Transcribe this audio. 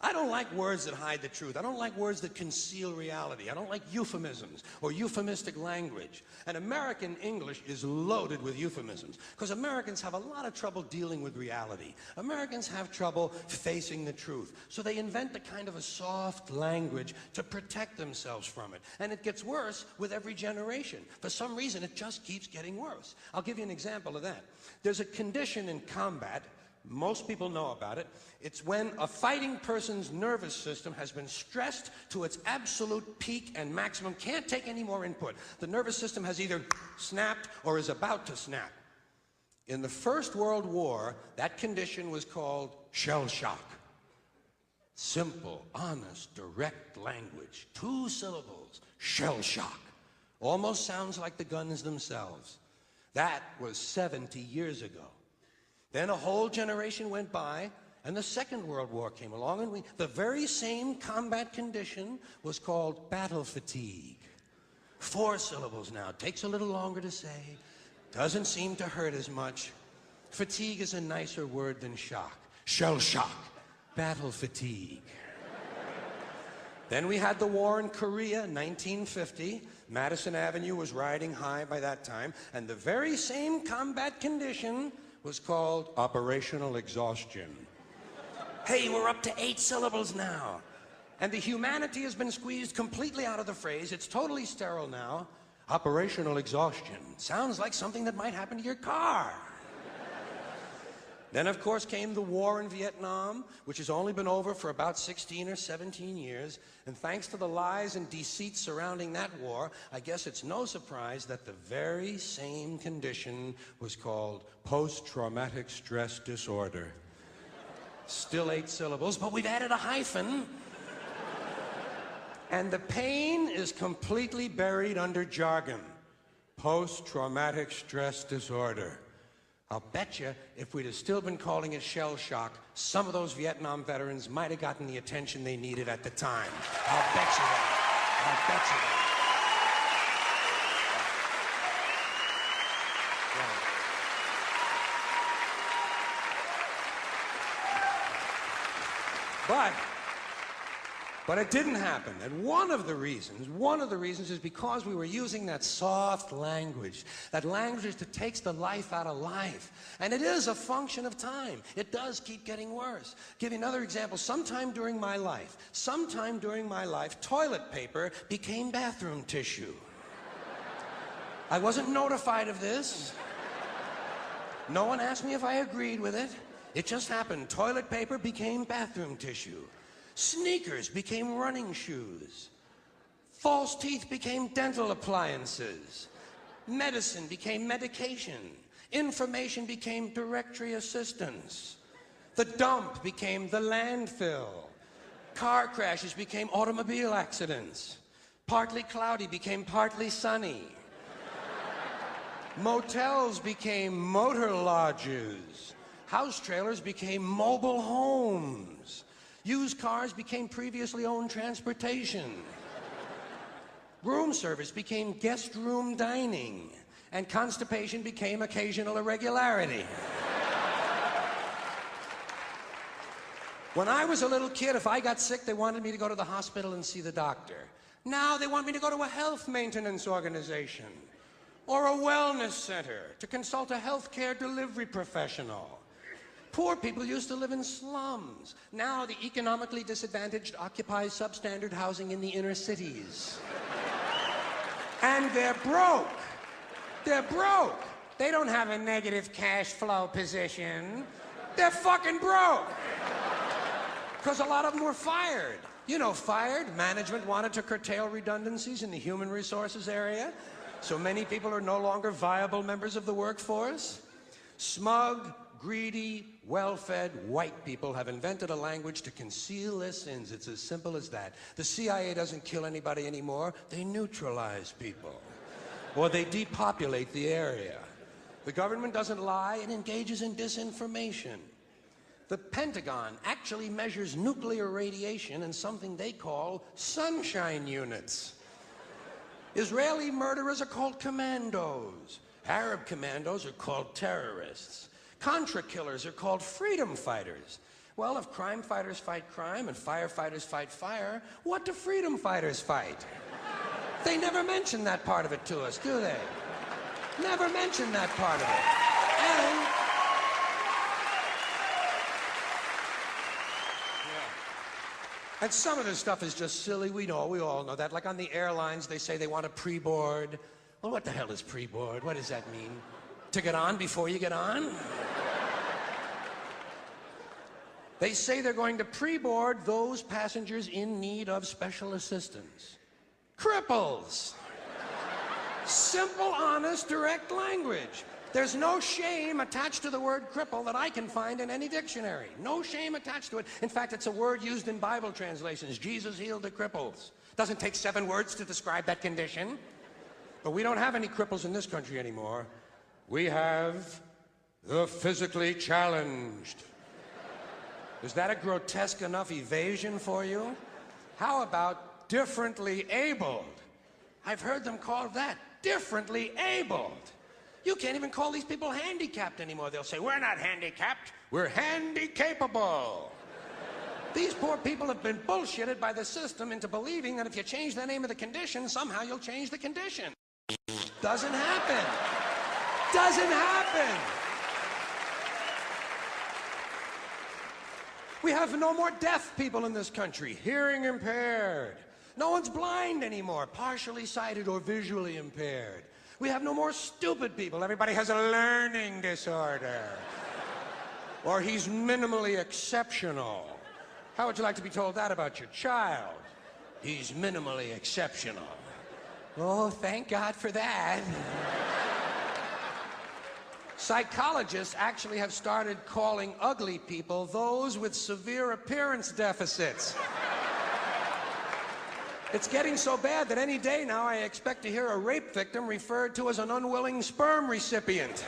I don't like words that hide the truth. I don't like words that conceal reality. I don't like euphemisms or euphemistic language. And American English is loaded with euphemisms because Americans have a lot of trouble dealing with reality. Americans have trouble facing the truth. So they invent a kind of a soft language to protect themselves from it. And it gets worse with every generation. For some reason, it just keeps getting worse. I'll give you an example of that. There's a condition in combat. Most people know about it. It's when a fighting person's nervous system has been stressed to its absolute peak and maximum, can't take any more input. The nervous system has either snapped or is about to snap. In the First World War, that condition was called shell shock. Simple, honest, direct language. 2 syllables, shell shock. Almost sounds like the guns themselves. That was 70 years ago. Then a whole generation went by, and the Second World War came along, and the very same combat condition was called battle fatigue. 4 syllables now. Takes a little longer to say. Doesn't seem to hurt as much. Fatigue is a nicer word than shock. Shell shock. Battle fatigue. Then we had the war in Korea, 1950. Madison Avenue was riding high by that time, and the very same combat condition was called operational exhaustion. Hey, we're up to 8 syllables now. And the humanity has been squeezed completely out of the phrase. It's totally sterile now. Operational exhaustion. Sounds like something that might happen to your car. Then, of course, came the war in Vietnam, which has only been over for about 16 or 17 years. And thanks to the lies and deceit surrounding that war, I guess it's no surprise that the very same condition was called post-traumatic stress disorder. Still 8 syllables, but we've added a hyphen. And the pain is completely buried under jargon. Post-traumatic stress disorder. I'll bet you if we'd have still been calling it shell shock, some of those Vietnam veterans might have gotten the attention they needed at the time. I'll bet you that. I'll bet you that. But it didn't happen. And one of the reasons is because we were using that soft language, that language that takes the life out of life. And it is a function of time. It does keep getting worse. Give you another example. Sometime during my life, toilet paper became bathroom tissue. I wasn't notified of this. No one asked me if I agreed with it. It just happened. Toilet paper became bathroom tissue. Sneakers became running shoes. False teeth became dental appliances. Medicine became medication. Information became directory assistance. The dump became the landfill. Car crashes became automobile accidents. Partly cloudy became partly sunny. Motels became motor lodges. House trailers became mobile homes. Used cars became previously owned transportation. Room service became guest room dining. And constipation became occasional irregularity. When I was a little kid, if I got sick, they wanted me to go to the hospital and see the doctor. Now they want me to go to a health maintenance organization or a wellness center to consult a healthcare delivery professional. Poor people used to live in slums. Now the economically disadvantaged occupy substandard housing in the inner cities. And they're broke. They're broke. They don't have a negative cash flow position. They're fucking broke. Because a lot of them were fired. You know, fired. Management wanted to curtail redundancies in the human resources area. So many people are no longer viable members of the workforce. Smug, greedy, well-fed white people have invented a language to conceal their sins. It's as simple as that. The CIA doesn't kill anybody anymore. They neutralize people. Or they depopulate the area. The government doesn't lie. It engages in disinformation. The Pentagon actually measures nuclear radiation in something they call sunshine units. Israeli murderers are called commandos. Arab commandos are called terrorists. Contra killers are called freedom fighters. Well, if crime fighters fight crime and firefighters fight fire, what do freedom fighters fight? They never mention that part of it to us, do they? Never mention that part of it. And some of this stuff is just silly. We all know that. Like on the airlines, they say they want a pre-board. Well, what the hell is pre-board? What does that mean? To get on before you get on? They say they're going to pre-board those passengers in need of special assistance. Cripples. Simple, honest, direct language. There's no shame attached to the word cripple that I can find in any dictionary. No shame attached to it. In fact, it's a word used in Bible translations. Jesus healed the cripples. Doesn't take 7 words to describe that condition. But we don't have any cripples in this country anymore. We have the physically challenged. Is that a grotesque enough evasion for you? How about differently abled? I've heard them called that, differently abled. You can't even call these people handicapped anymore. They'll say, we're not handicapped, we're handy-capable. These poor people have been bullshitted by the system into believing that if you change the name of the condition, somehow you'll change the condition. Doesn't happen. Doesn't happen. We have no more deaf people in this country, hearing impaired. No one's blind anymore, partially sighted or visually impaired. We have no more stupid people. Everybody has a learning disorder. Or he's minimally exceptional. How would you like to be told that about your child? He's minimally exceptional. Oh, thank God for that. Psychologists actually have started calling ugly people those with severe appearance deficits. It's getting so bad that any day now I expect to hear a rape victim referred to as an unwilling sperm recipient.